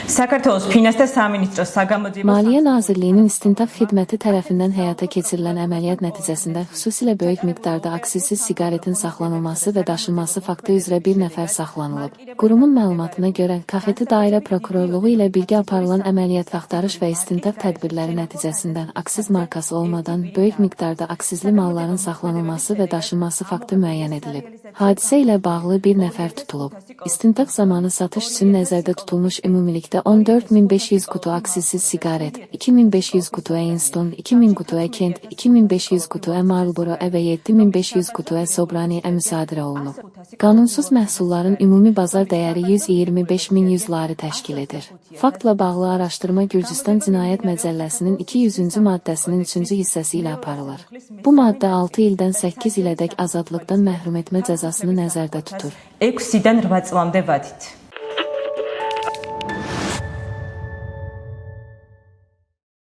საქართველოს ფინანსთა სამინისტროს საგამოძიებო Maliyyə Nazirliyinin İstintaq Xidməti tərəfindən həyata keçirilən əməliyyat nəticəsində xüsusilə böyük miqdarda aksizsiz siqaretin saxlanılması və daşınması faktı üzrə bir nəfər saxlanılıb. Qurumun məlumatına görə, KXT Dairə Prokurorluğu ilə birgə aparılan əməliyyat axtarış və istintaq tədbirləri nəticəsində aksiz markası olmadan böyük miqdarda aksizli malların saxlanılması və daşınması faktı müəyyən edilib. Hadisə ilə bağlı bir nəfər tutulub. İstintaq zamanı satış üçün nəzərdə tutulmuş ümumilikdə 14.500 kutu aksizsiz siqaret, 2.500 kutu Winston, 2.000 kutu Kent, 2.500 kutu Marlboro və 7.500 kutu Sobranie müsadirə olunub. Qanunsuz məhsulların ümumi bazar dəyəri 125.100 lari təşkil edir. Faktla bağlı araşdırma Gürcüstan Cinayət Məcəlləsinin 200-cü maddəsinin 3-cü hissəsi ilə aparılır. Bu maddə 6 ildən 8 ilədək azadlıqdan məhrum etmə cəzasını nəzərdə tutur. 6-dən 8 წლამდე ვადით.